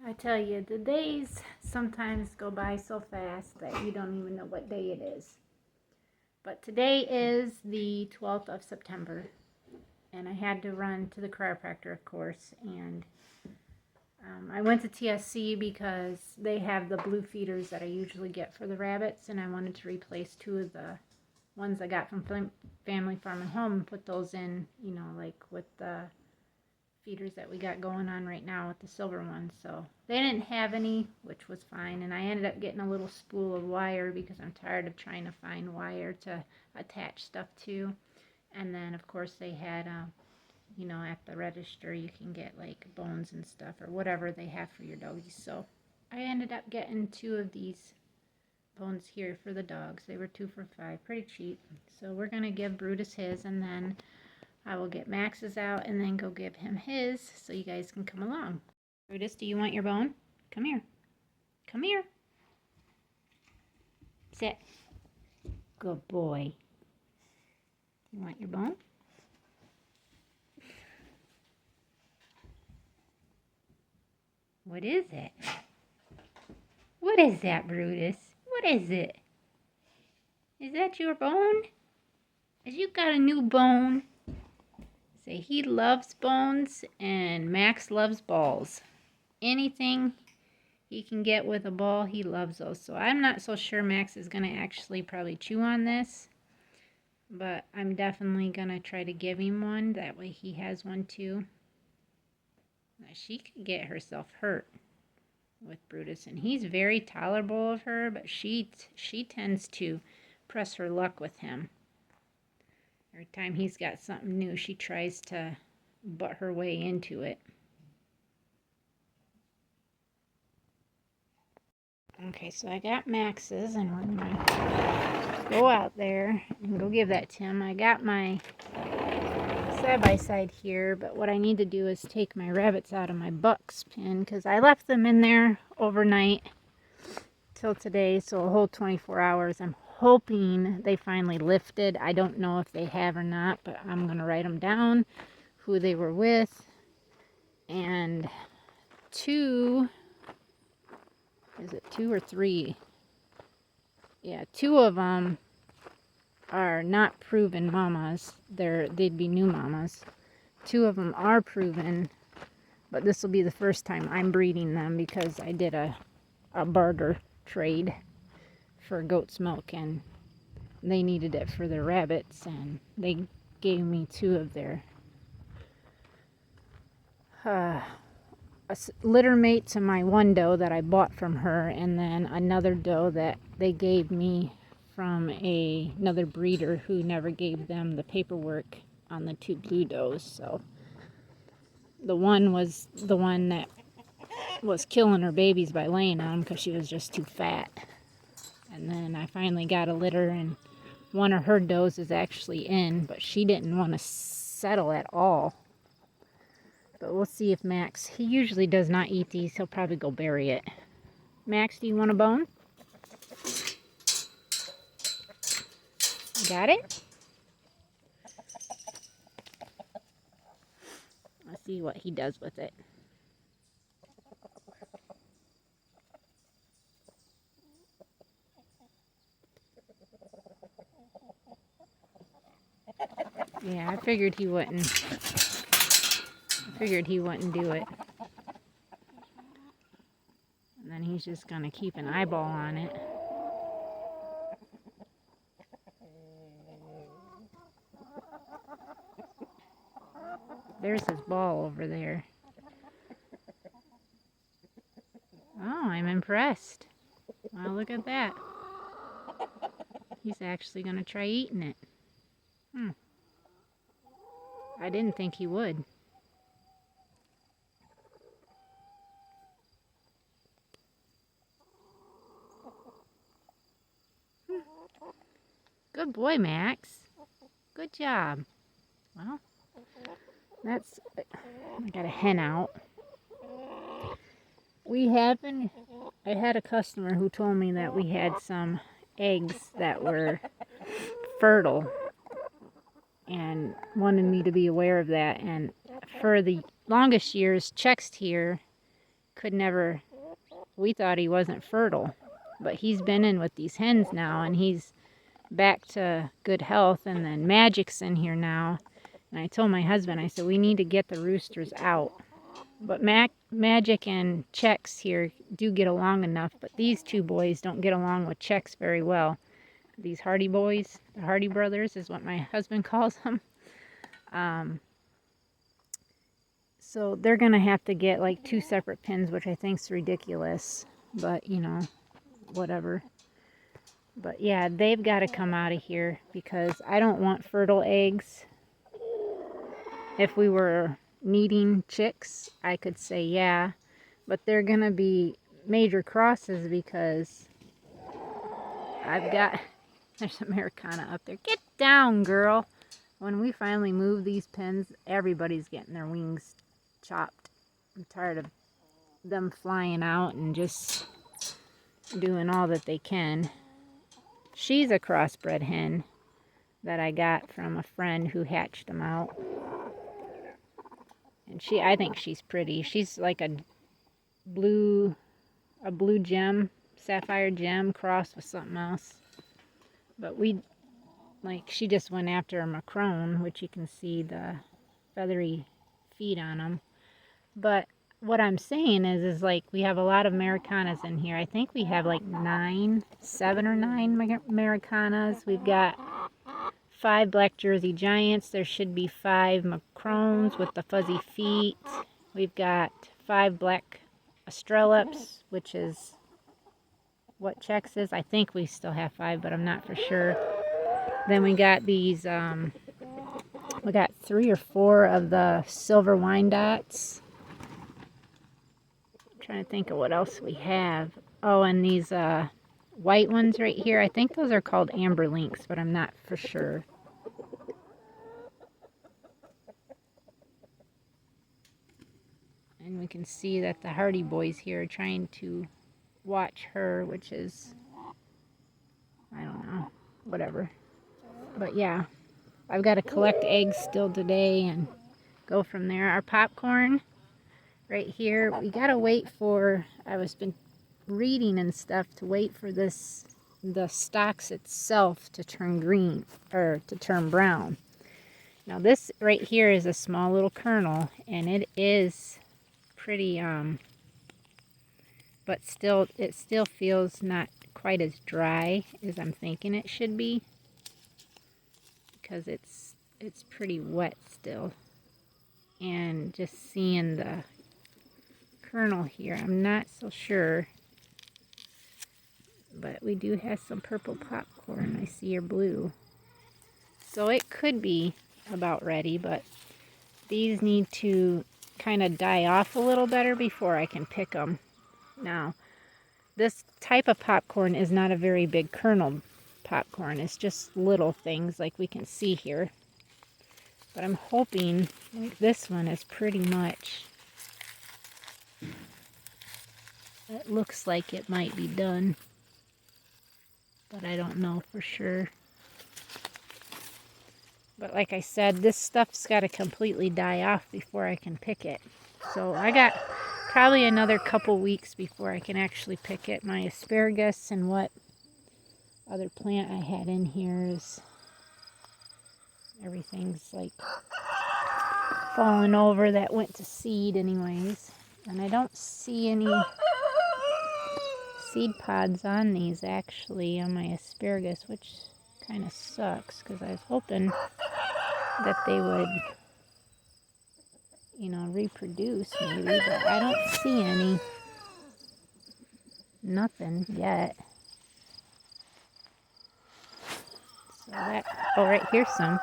I tell you, the days sometimes go by so fast that you don't even know what day it is. But today is the 12th of September, and I had to run to the chiropractor, of course, and I went to TSC because they have the blue feeders that I usually get for the rabbits, and I wanted to replace two of the ones I got from Family Farm and Home and put those in, like with the feeders that we got going on right now with the silver ones. So they didn't have any, which was fine, and I ended up getting a little spool of wire because I'm tired of trying to find wire to attach stuff to. And then of course they had at the register you can get like bones and stuff or whatever they have for your doggies. So I ended up getting two of these bones here for the dogs. They were 2 for $5, pretty cheap. So we're gonna give Brutus his, and then I will get Max's out and then go give him his so you guys can come along. Brutus, do you want your bone? Come here. Come here. Sit. Good boy. You want your bone? What is it? What is that, Brutus? What is it? Is that your bone? Has you got a new bone? Say he loves bones and Max loves balls. Anything he can get with a ball, he loves those. So I'm not so sure Max is going to actually probably chew on this. But I'm definitely going to try to give him one. That way he has one too. Now, she could get herself hurt with Brutus. And he's very tolerable of her. But she tends to press her luck with him. Every time he's got something new, she tries to butt her way into it. Okay, so I got Max's, and we're going to go out there and go give that to him. I got my side-by-side here, but what I need to do is take my rabbits out of my Bucks pen, because I left them in there overnight till today, so a whole 24 hours. I'm hoping they finally lifted. I don't know if they have or not, but I'm going to write them down, who they were with, and is it 2 or 3? Yeah, 2 of them are not proven mamas. They'd be new mamas. 2 of them are proven, but this will be the first time I'm breeding them because I did a barter trade for goat's milk, and they needed it for their rabbits, and they gave me 2 of their a litter mate to my one doe that I bought from her, and then another doe that they gave me from another breeder who never gave them the paperwork on the 2 blue does. So the one was the one that was killing her babies by laying on them because she was just too fat. And then I finally got a litter, and one of her does is actually in, but she didn't want to settle at all. But we'll see if Max, he usually does not eat these. He'll probably go bury it. Max, do you want a bone? Got it? Let's see what he does with it. Yeah, I figured he wouldn't. Do it. And then he's just going to keep an eyeball on it. There's his ball over there. Oh, I'm impressed. Well, look at that. He's actually going to try eating it. I didn't think he would. Good boy, Max. Good job. Well, I got a hen out. I had a customer who told me that we had some eggs that were fertile and wanted me to be aware of that. And for the longest years, checks here could never, we thought he wasn't fertile. But he's been in with these hens now, and he's back to good health. And then Magic's in here now. And I told my husband, I said, we need to get the roosters out. But Magic and Chex here do get along enough, but these two boys don't get along with Chex very well. These Hardy boys, the Hardy brothers is what my husband calls them. So they're going to have to get like 2 separate pins, which I think is ridiculous. But, you know, whatever. But yeah, they've got to come out of here because I don't want fertile eggs. If we were needing chicks, I could say yeah, but they're gonna be major crosses because I've got, there's Americana up there. Get down, girl. When we finally move these pens, everybody's getting their wings chopped. I'm tired of them flying out and just doing all that they can. She's a crossbred hen that I got from a friend who hatched them out. And I think she's pretty. She's like a blue gem, sapphire gem crossed with something else. But she just went after a Macron, which you can see the feathery feet on them. But what I'm saying is like we have a lot of Americanas in here. I think we have like 7 or 9 Americanas. We've got 5 Black Jersey Giants. There should be 5 Macrones with the fuzzy feet. We've got 5 Black Australops, which is what Chex is. I think we still have 5, but I'm not for sure. Then we got these, we got 3 or 4 of the Silver Wyandottes. I'm trying to think of what else we have. Oh, and these white ones right here. I think those are called Amber Links, but I'm not for sure. And we can see that the Hardy boys here are trying to watch her, which is, I don't know, whatever. But yeah, I've got to collect eggs still today and go from there. Our popcorn right here, we got to wait for, I was been reading and stuff to wait for this, the stalks itself to turn green, or to turn brown. Now this right here is a small little kernel, and it is pretty, but still, it still feels not quite as dry as I'm thinking it should be, because it's pretty wet still. And just seeing the kernel here, I'm not so sure, but we do have some purple popcorn. I see your blue, so it could be about ready, but these need to kind of die off a little better before I can pick them. Now, this type of popcorn is not a very big kernel popcorn. It's just little things like we can see here. But I'm hoping, like this one is pretty much, it looks like it might be done, but I don't know for sure. But like I said, this stuff's got to completely die off before I can pick it. So I got probably another couple weeks before I can actually pick it. My asparagus and what other plant I had in here is, everything's like falling over that went to seed anyways. And I don't see any seed pods on these actually, on my asparagus, which kind of sucks because I was hoping that they would, you know, reproduce maybe, but I don't see any. Nothing yet. So that, oh, right here's some.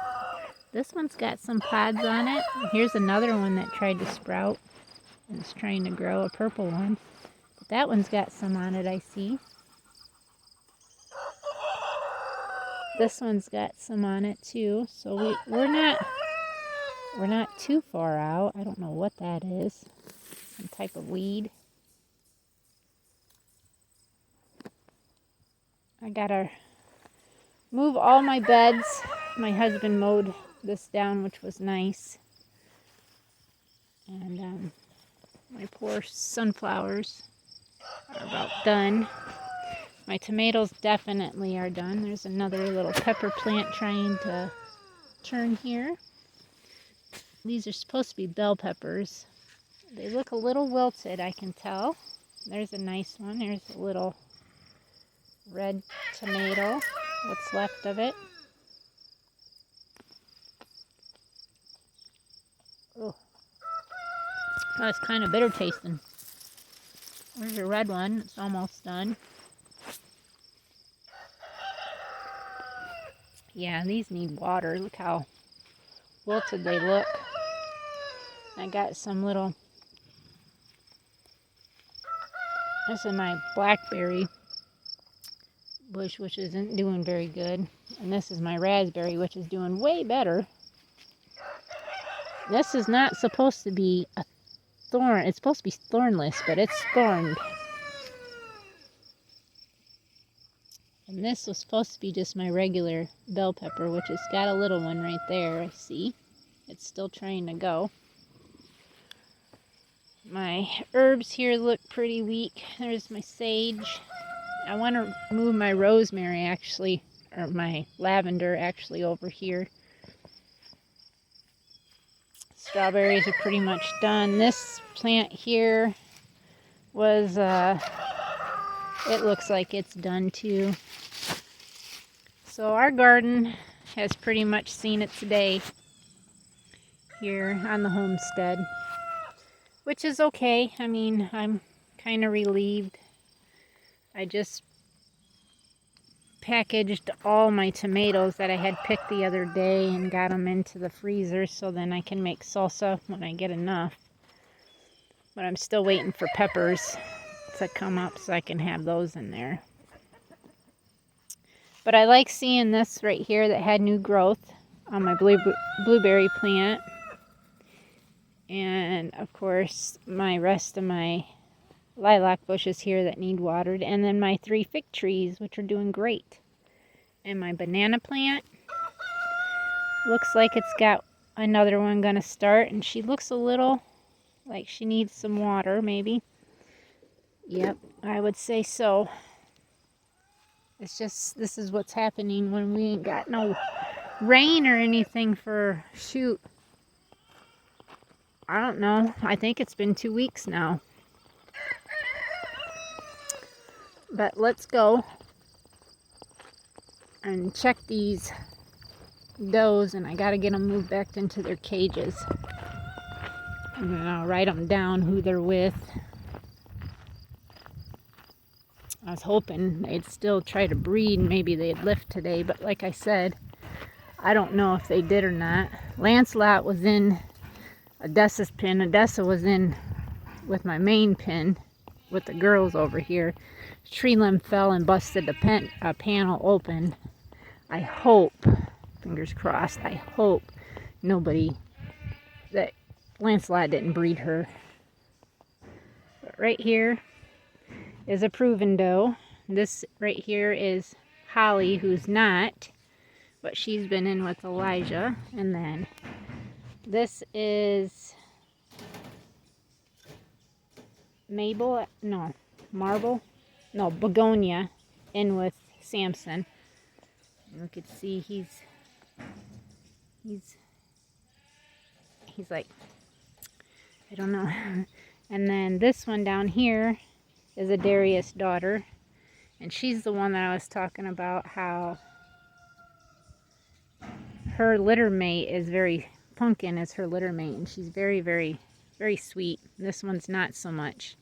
This one's got some pods on it. Here's another one that tried to sprout and is trying to grow, a purple one. But that one's got some on it, I see. This one's got some on it too, so we're not too far out. I don't know what that is. Some type of weed. I gotta move all my beds. My husband mowed this down, which was nice. And My poor sunflowers are about done. My tomatoes definitely are done. There's another little pepper plant trying to turn here. These are supposed to be bell peppers. They look a little wilted, I can tell. There's a nice one. There's a little red tomato, what's left of it. Oh, that's kind of bitter tasting. There's a red one. It's almost done. Yeah, these need water. Look how wilted they look. I got some little... This is my blackberry bush, which isn't doing very good. And this is my raspberry, which is doing way better. This is not supposed to be a thorn. It's supposed to be thornless, but it's thorned. And this was supposed to be just my regular bell pepper, which has got a little one right there, I see. It's still trying to go. My herbs here look pretty weak. There's my sage. I want to move my rosemary actually, or my lavender actually over here. Strawberries are pretty much done. This plant here was, it looks like it's done too. So our garden has pretty much seen its day here on the homestead, which is okay. I mean, I'm kind of relieved. I just packaged all my tomatoes that I had picked the other day and got them into the freezer so then I can make salsa when I get enough. But I'm still waiting for peppers to come up so I can have those in there. But I like seeing this right here that had new growth on my blueberry plant. And of course my rest of my lilac bushes here that need watered, and then my 3 fig trees, which are doing great. And my banana plant looks like it's got another one gonna start, and she looks a little like she needs some water maybe. Yep, I would say so. It's just, this is what's happening when we ain't got no rain or anything for, shoot, I don't know, I think it's been 2 weeks now. But let's go and check these does, and I gotta get them moved back into their cages. I'm gonna write them down who they're with. I was hoping they'd still try to breed, maybe they'd lift today, but like I said, I don't know if they did or not. Lancelot was in Odessa's pen. Odessa was in with my main pen with the girls over here. Tree limb fell and busted the panel open. I hope, fingers crossed, I hope that Lancelot didn't breed her. But right here is a proven doe. This right here is Holly, who's not, but she's been in with Elijah. And then this is Begonia in with Samson. You can see he's like, I don't know. And then this one down here is a Darius daughter, and she's the one that I was talking about, how her litter mate is Pumpkin is her litter mate, and she's very, very, very sweet. This one's not so much.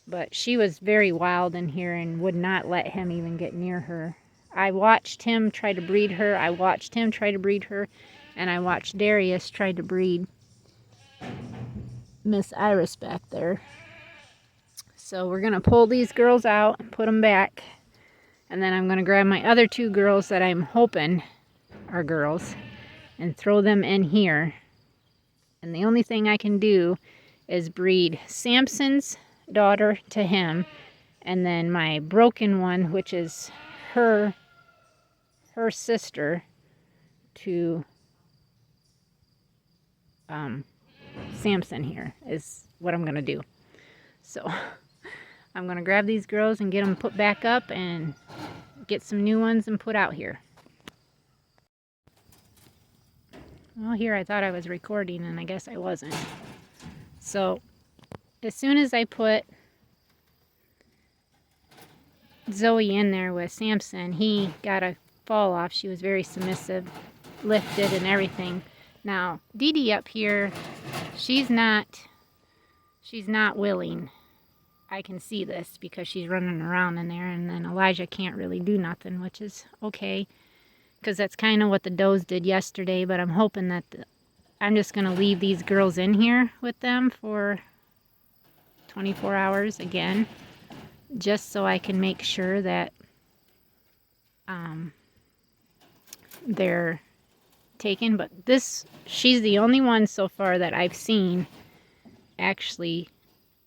But she was very wild in here and would not let him even get near her. I watched him try to breed her. I watched him try to breed her. And I watched Darius try to breed Miss Iris back there. So we're going to pull these girls out and put them back. And then I'm going to grab my other 2 girls that I'm hoping are girls and throw them in here. And the only thing I can do is breed Samson's daughter to him, and then my broken one, which is her sister, to Samson here, is what I'm gonna do. So I'm going to grab these girls and get them put back up and get some new ones and put out here. Well, here I thought I was recording, and I guess I wasn't. So as soon as I put Zoe in there with Samson, he got a fall off. She was very submissive, lifted and everything. Now, Dee Dee up here, she's not willing. I can see this because she's running around in there, and then Elijah can't really do nothing, which is okay, because that's kind of what the does did yesterday. But I'm hoping that I'm just going to leave these girls in here with them for 24 hours again, just so I can make sure that they're taken. But she's the only one so far that I've seen actually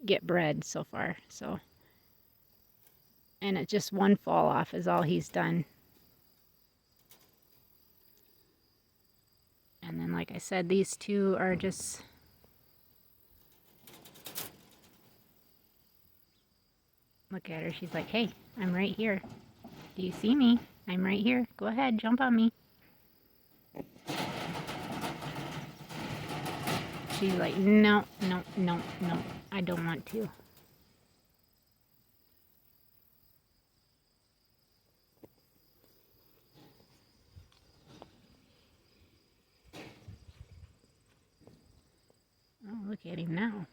get bred so far. So, and it's just one fall off is all he's done. And then, like I said, these two are just look at her. She's like, hey, I'm right here. Do you see me? I'm right here. Go ahead, jump on me. She's like, no, no, no, no, I don't want to. Oh, look at him now.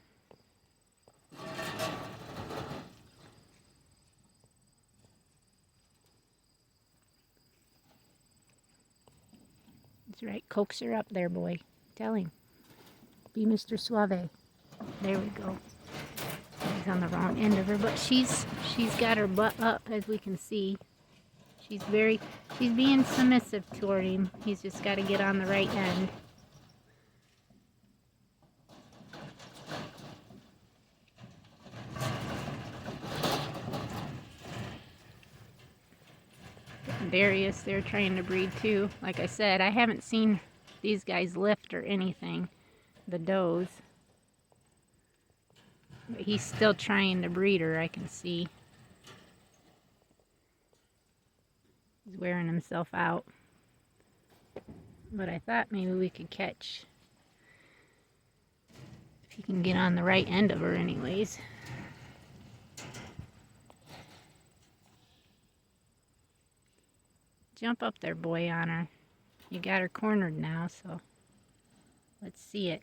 That's right. Coax her up there, boy. Tell him. Be Mr. Suave. There we go. He's on the wrong end of her, but she's got her butt up, as we can see. She's being submissive toward him. He's just got to get on the right end. Darius, they're trying to breed too. Like I said, I haven't seen these guys lift or anything, the does. But he's still trying to breed her, I can see. He's wearing himself out. But I thought maybe we could catch, if he can get on the right end of her anyways. Jump up there, boy, on her. You got her cornered now, so let's see it.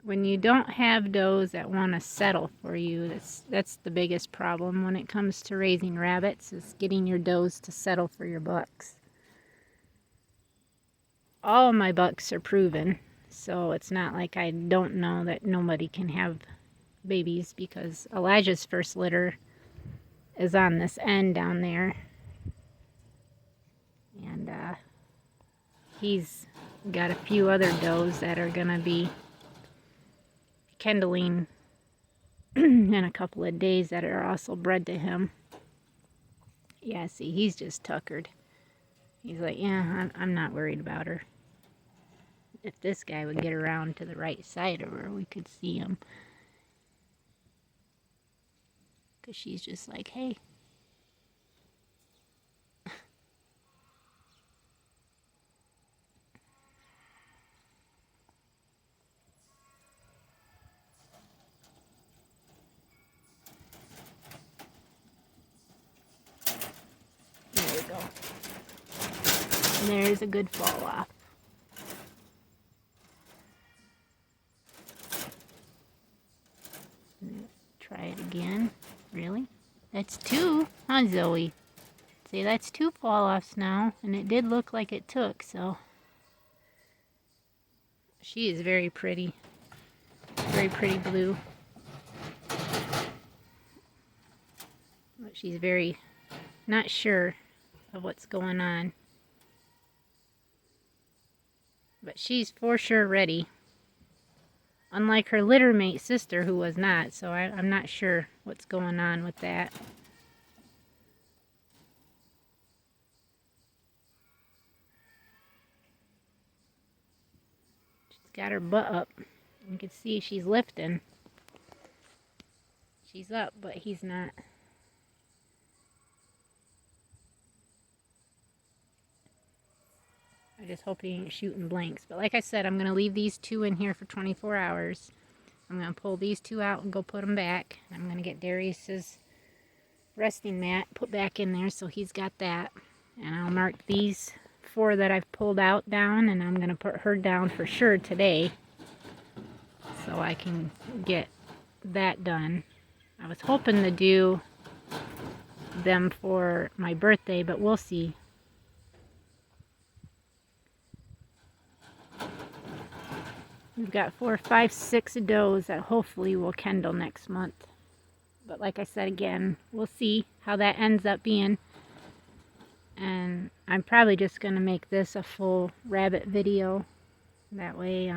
When you don't have does that want to settle for you, that's the biggest problem when it comes to raising rabbits, is getting your does to settle for your bucks. All of my bucks are proven, so it's not like I don't know that nobody can have babies, because Elijah's first litter is on this end down there. And he's got a few other does that are going to be kindling in a couple of days that are also bred to him. Yeah, see, he's just tuckered. He's like, yeah, I'm not worried about her. If this guy would get around to the right side of her, we could see him. Because she's just like, hey. There we go. And there's a good fall off. Try it again. Really? That's two, huh, Zoe? See, that's two fall offs now, and it did look like it took, so. She is very pretty. very pretty blue. But she's very not sure of what's going on. But she's for sure ready. Unlike her littermate sister who was not, so I'm not sure what's going on with that. She's got her butt up. You can see she's lifting. She's up, but he's not. I just hope he ain't shooting blanks. But like I said, I'm going to leave these two in here for 24 hours. I'm going to pull these two out and go put them back. I'm going to get Darius's resting mat put back in there so he's got that. And I'll mark these 4 that I've pulled out down, and I'm going to put her down for sure today so I can get that done. I was hoping to do them for my birthday, but we'll see. We've got 4, 5, 6 does that hopefully will kendall next month. But like I said again, we'll see how that ends up being. And I'm probably just going to make this a full rabbit video. That way,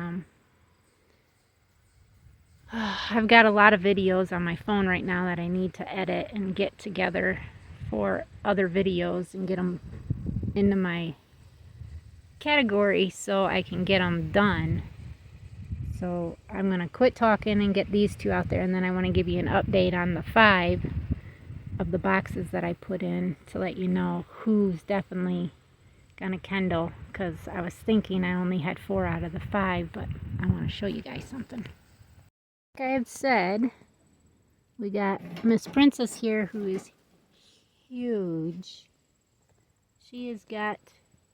I've got a lot of videos on my phone right now that I need to edit and get together for other videos and get them into my category so I can get them done. So I'm going to quit talking and get these 2 out there, and then I want to give you an update on the 5 of the boxes that I put in to let you know who's definitely going to kendall, because I was thinking I only had 4 out of the 5, but I want to show you guys something. Like I had said, we got Miss Princess here, who is huge. She has got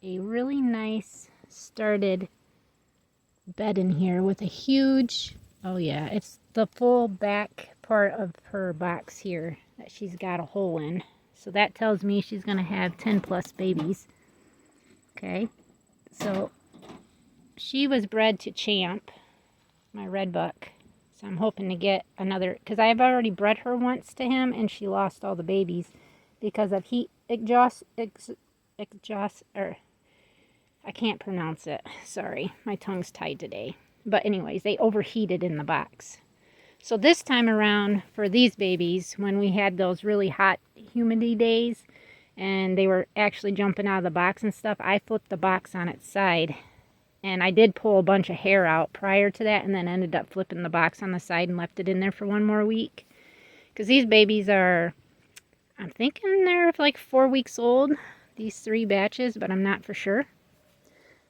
a really nice started bed in here with a huge, oh yeah, it's the full back part of her box here that she's got a hole in. So that tells me she's going to have 10 plus babies. Okay, so she was bred to Champ, my red buck. So I'm hoping to get another, because I've already bred her once to him and she lost all the babies because of heat exhaust, or I can't pronounce it. Sorry, my tongue's tied today. But anyways, they overheated in the box. So this time around for these babies, when we had those really hot humidity days and they were actually jumping out of the box and stuff, I flipped the box on its side. And I did pull a bunch of hair out prior to that and then ended up flipping the box on the side and left it in there for 1 more week. Because these babies are, I'm thinking they're like 4 weeks old, these 3 batches, but I'm not for sure.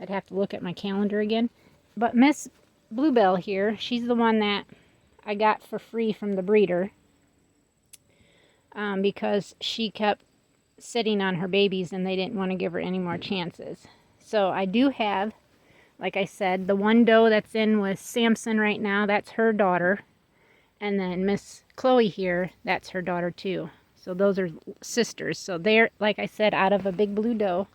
I'd have to look at my calendar again. But Miss Bluebell here, she's the one that I got for free from the breeder. Because she kept sitting on her babies and they didn't want to give her any more chances. So I do have, like I said, the one doe that's in with Samson right now, that's her daughter. And then Miss Chloe here, that's her daughter too. So those are sisters. So they're, like I said, out of a big blue doe.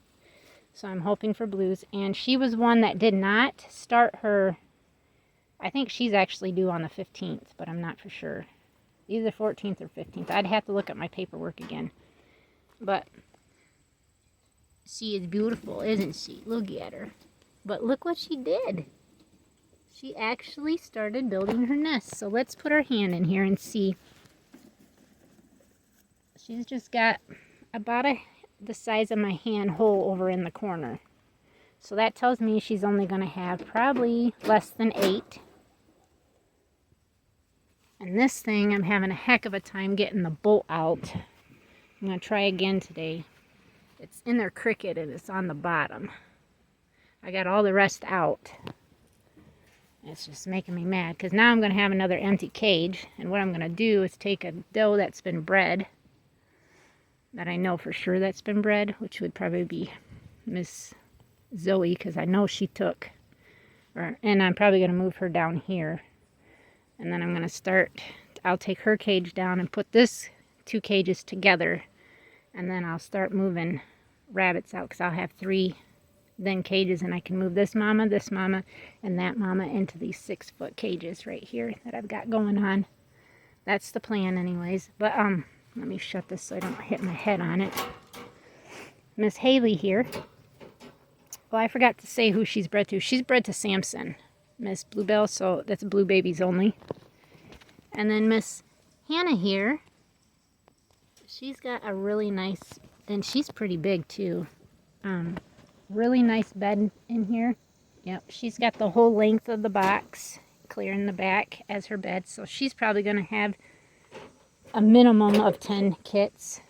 So I'm hoping for blues. And she was one that did not start her, I think she's actually due on the 15th, but I'm not for sure. Either 14th or 15th. I'd have to look at my paperwork again. But she is beautiful, isn't she? Look at her. But look what she did. She actually started building her nest. So let's put our hand in here and see. She's just got about the size of my hand hole over in the corner. So that tells me she's only going to have probably less than 8. And this thing, I'm having a heck of a time getting the bolt out. I'm going to try again today. It's in their cricket and it's on the bottom. I got all the rest out. It's just making me mad because now I'm going to have another empty cage. And what I'm going to do is take a doe that's been bred, that I know for sure that's been bred, which would probably be Miss Zoe, because I know she took, and I'm probably going to move her down here. And then I'm going to start, I'll take her cage down and put this 2 cages together. And then I'll start moving rabbits out because I'll have 3 then cages, and I can move this mama, and that mama into these 6-foot cages right here that I've got going on. That's the plan anyways. But let me shut this so I don't hit my head on it. Miss Haley here. Well, I forgot to say who she's bred to. She's bred to Samson, Miss Bluebell, so that's blue babies only. And then Miss Hannah here, she's got a really nice, and she's pretty big too. Really nice bed in here. Yep, she's got the whole length of the box clear in the back as her bed, so she's probably going to have a minimum of 10 kits.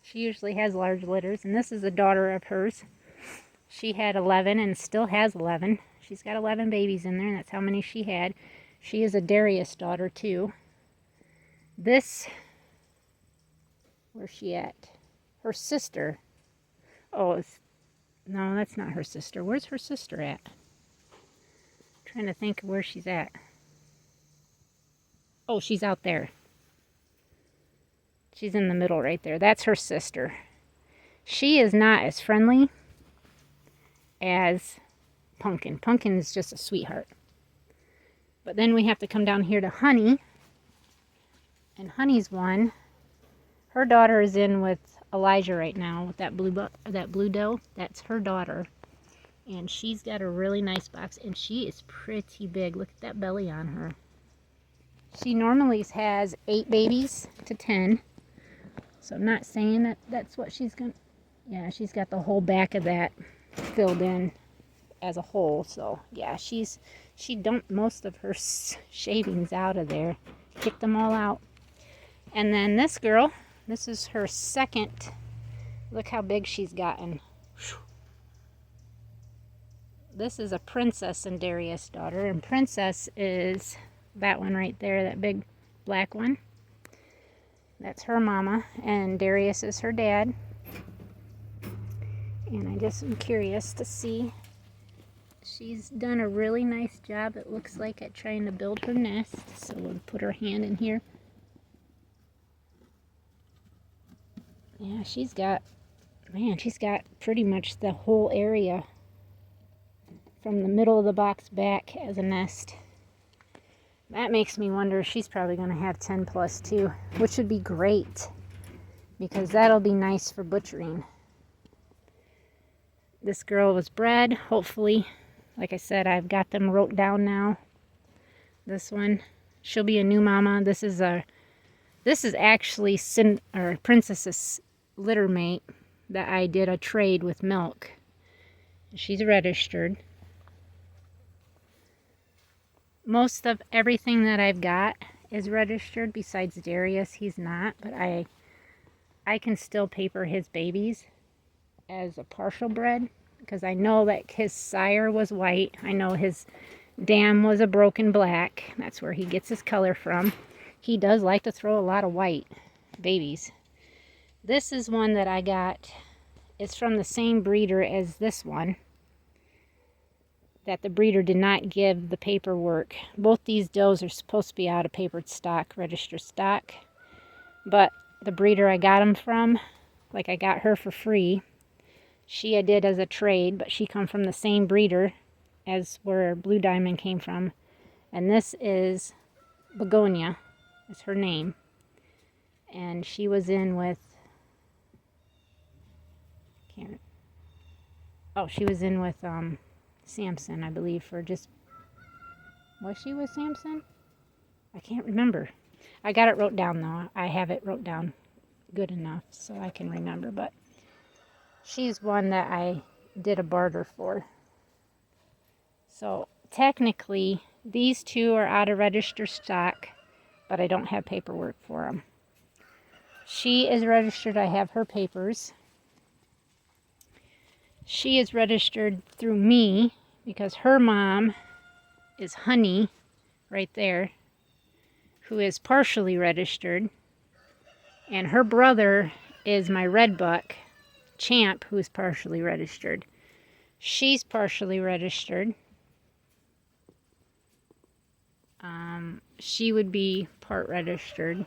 She usually has large litters, and this is a daughter of hers. She had 11 and still has 11. She's got 11 babies in there, and that's how many she had. She is a Darius daughter too. This, where's she at? Her sister. Oh, no, that's not her sister. Where's her sister at? I'm trying to think of where she's at. Oh, she's out there. She's in the middle right there. That's her sister. She is not as friendly as Pumpkin. Pumpkin is just a sweetheart. But then we have to come down here to Honey. And Honey's one. Her daughter is in with Elijah right now with that blue doe. That's her daughter. And she's got a really nice box, and she is pretty big. Look at that belly on her. She normally has 8 babies to 10. So I'm not saying that that's what she's going to... Yeah, she's got the whole back of that filled in as a whole. So, yeah, she dumped most of her shavings out of there. Kicked them all out. And then this girl, this is her second. Look how big she's gotten. This is a Princess and Darius daughter. And Princess is that one right there, that big black one. That's her mama. And Darius is her dad. And I just am curious to see. She's done a really nice job, it looks like, at trying to build her nest. So we'll put her hand in here. Yeah, she's got pretty much the whole area from the middle of the box back as a nest. That makes me wonder if she's probably going to have 10 plus too, which would be great because that'll be nice for butchering. This girl was bred, hopefully. Like I said, I've got them wrote down now. This one, she'll be a new mama. This is actually Princess's litter mate that I did a trade with Milk. She's registered. Most of everything that I've got is registered besides Darius. He's not, but I can still paper his babies as a partial bred because I know that his sire was white. I know his dam was a broken black. That's where he gets his color from. He does like to throw a lot of white babies. This is one that I got. It's from the same breeder as this one that the breeder did not give the paperwork. Both these does are supposed to be out of papered stock, registered stock. But the breeder I got them from, like I got her for free. I did as a trade, but she come from the same breeder as where Blue Diamond came from. And this is Begonia, is her name. And she was in with, she was in with Samson, I believe, for just, was she with Samson? I can't remember. I got it wrote down though. I have it wrote down good enough so I can remember, but she's one that I did a barter for. So technically these two are out of registered stock, but I don't have paperwork for them. She is registered. I have her papers. She is registered through me because her mom is Honey right there, who is partially registered. And her brother is my red buck, Champ, who is partially registered. She's partially registered. She would be part registered.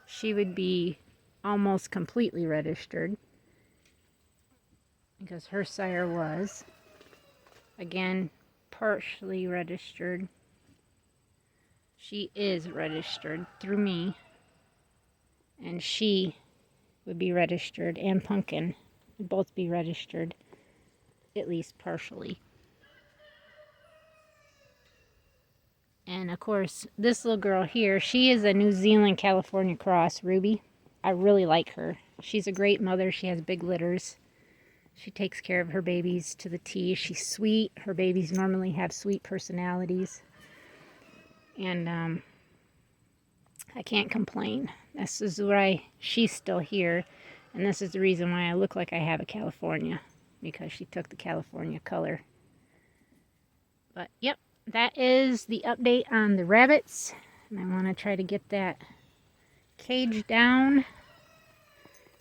She would be almost completely registered because her sire was. Again, partially registered. She is registered through me, and she would be registered, and Pumpkin would both be registered, at least partially. And of course, this little girl here, she is a New Zealand California cross, Ruby. I really like her. She's a great mother. She has big litters. She takes care of her babies to the T. She's sweet. Her babies normally have sweet personalities. And I can't complain. This is why she's still here. And this is the reason why I look like I have a California. Because she took the California color. But, yep. That is the update on the rabbits. And I want to try to get that cage down.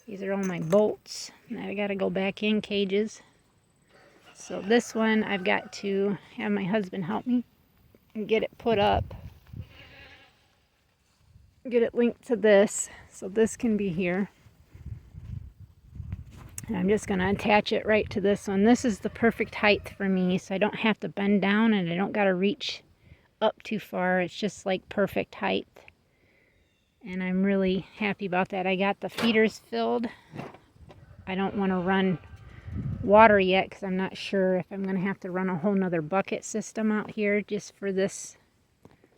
These are all my bolts. Now I got to go back in cages. So this one I've got to have my husband help me and get it put up. Get it linked to this. So this can be here. And I'm just going to attach it right to this one. This is the perfect height for me, so I don't have to bend down and I don't got to reach up too far. It's just like perfect height. And I'm really happy about that. I got the feeders filled. I don't want to run water yet because I'm not sure if I'm going to have to run a whole nother bucket system out here just for this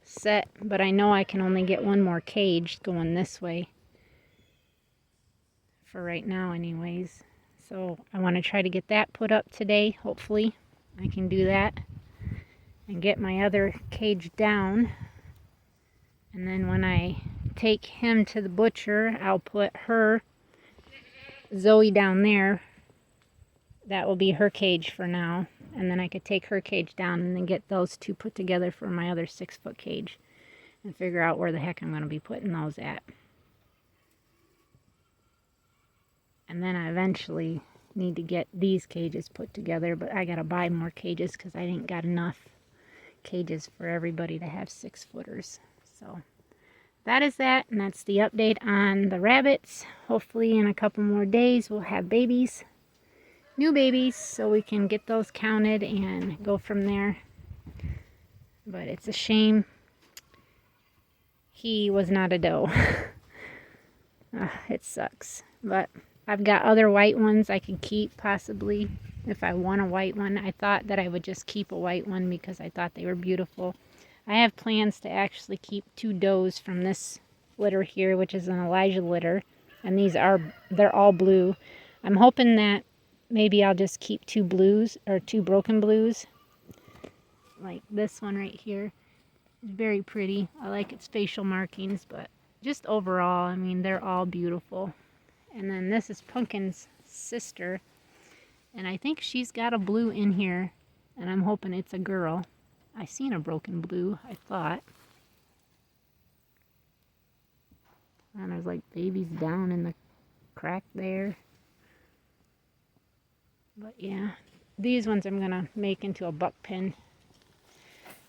set. But I know I can only get one more cage going this way. For right now anyways. So I want to try to get that put up today. Hopefully I can do that. And get my other cage down. And then when I take him to the butcher, I'll put her, Zoe, down there. That will be her cage for now. And then I could take her cage down and then get those two put together for my other 6-foot cage. And figure out where the heck I'm going to be putting those at. And then I eventually need to get these cages put together. But I got to buy more cages because I ain't got enough cages for everybody to have 6-footers. So that is that. And that's the update on the rabbits. Hopefully in a couple more days we'll have babies. New babies. So we can get those counted and go from there. But it's a shame. He was not a doe. It sucks. But I've got other white ones I can keep, possibly, if I want a white one. I thought that I would just keep a white one because I thought they were beautiful. I have plans to actually keep 2 does from this litter here, which is an Elijah litter. And they're all blue. I'm hoping that maybe I'll just keep 2 blues, or 2 broken blues. Like this one right here. It's very pretty. I like its facial markings, but just overall, I mean, they're all beautiful. And then this is Pumpkin's sister. And I think she's got a blue in here. And I'm hoping it's a girl. I seen a broken blue, I thought. And there's like babies down in the crack there. But yeah, these ones I'm going to make into a buck pin.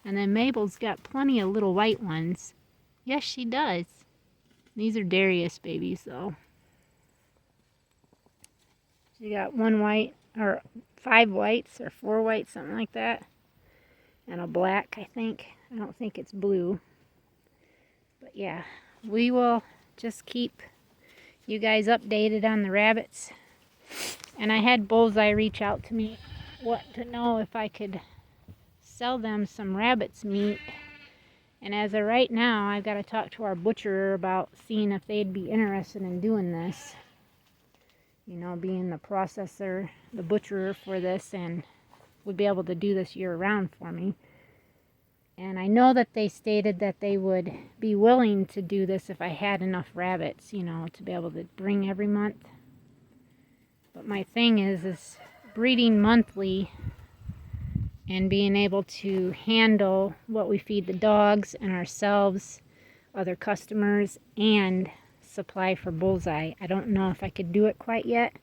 And then Mabel's got plenty of little white ones. Yes, she does. These are Darius babies, though. She got 1 white, or 5 whites, or 4 whites, something like that. And a black, I think. I don't think it's blue. But yeah, we will just keep you guys updated on the rabbits. And I had Bullseye reach out to me to know if I could sell them some rabbit's meat. And as of right now, I've got to talk to our butcher about seeing if they'd be interested in doing this. You know, being the processor, the butcher for this, and would be able to do this year-round for me. And I know that they stated that they would be willing to do this if I had enough rabbits, you know, to be able to bring every month. But my thing is breeding monthly and being able to handle what we feed the dogs and ourselves, other customers, and supply for Bullseye. I don't know if I could do it quite yet.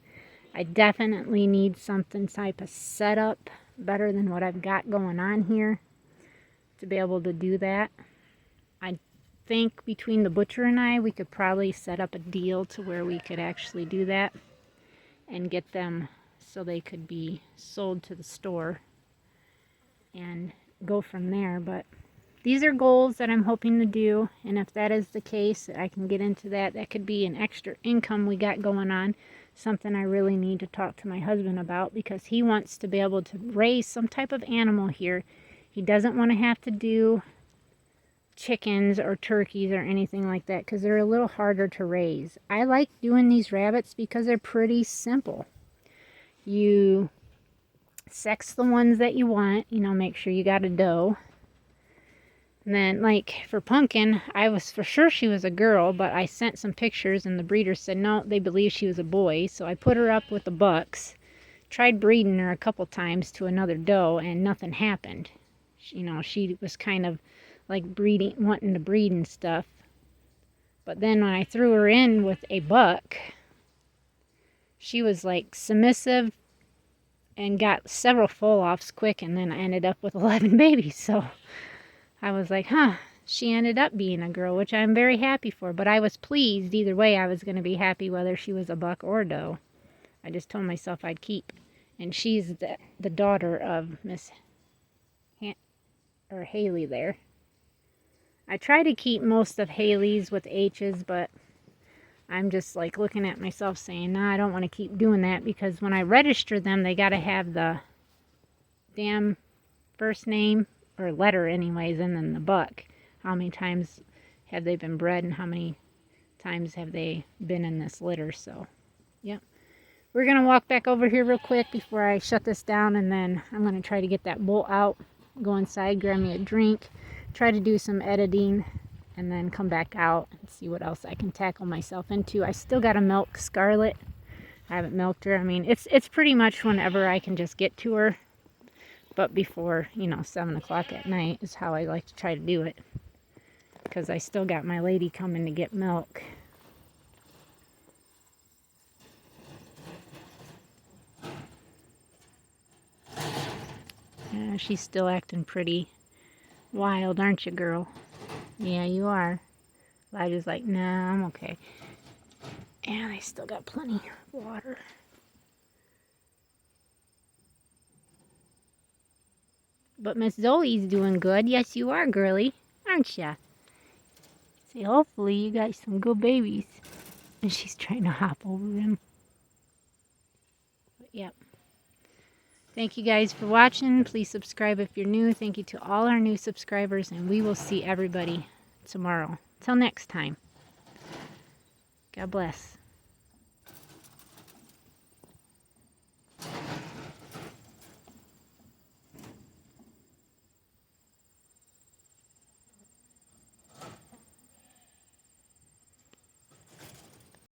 I definitely need something type of setup better than what I've got going on here to be able to do that. I think between the butcher and I, we could probably set up a deal to where we could actually do that and get them so they could be sold to the store. and go from there. But these are goals that I'm hoping to do, and if that is the case, I can get into that. That could be an extra income we got going on, something I really need to talk to my husband about, because he wants to be able to raise some type of animal here. He doesn't want to have to do chickens or turkeys or anything like that, because they're a little harder to raise. I like doing these rabbits because they're pretty simple. You sex the ones that you want, you know, make sure you got a doe. And then, like, for Pumpkin, I was for sure she was a girl, but I sent some pictures and the breeder said no, they believe she was a boy. So I put her up with the bucks, tried breeding her a couple times to another doe, and nothing happened. You know, she was kind of like breeding, wanting to breed and stuff. But then when I threw her in with a buck, she was like submissive and got several full-offs quick, and then I ended up with 11 babies. So I was like, huh, she ended up being a girl, which I'm very happy for. But I was pleased either way. I was going to be happy whether she was a buck or a doe. I just told myself I'd keep. And she's the daughter of Miss Haley there. I try to keep most of Haley's with H's, but I'm just like looking at myself saying, nah, I don't want to keep doing that, because when I register them, they got to have the damn first name or letter anyways, and then the buck. How many times have they been bred and how many times have they been in this litter? So, yep. We're going to walk back over here real quick before I shut this down, and then I'm going to try to get that bolt out, go inside, grab me a drink, try to do some editing, and then come back out and see what else I can tackle myself into. I still got to milk Scarlet. I haven't milked her. I mean, it's pretty much whenever I can just get to her. But before, 7 o'clock at night is how I like to try to do it. Because I still got my lady coming to get milk. She's still acting pretty wild, aren't you, girl? Yeah, you are. Elijah's like, nah, I'm okay. And I still got plenty of water. But Miss Zoe's doing good. Yes, you are, girly. Aren't ya? See, hopefully you got some good babies. And she's trying to hop over him. But, yep. Thank you guys for watching. Please subscribe if you're new. Thank you to all our new subscribers. And we will see everybody tomorrow. Till next time. God bless.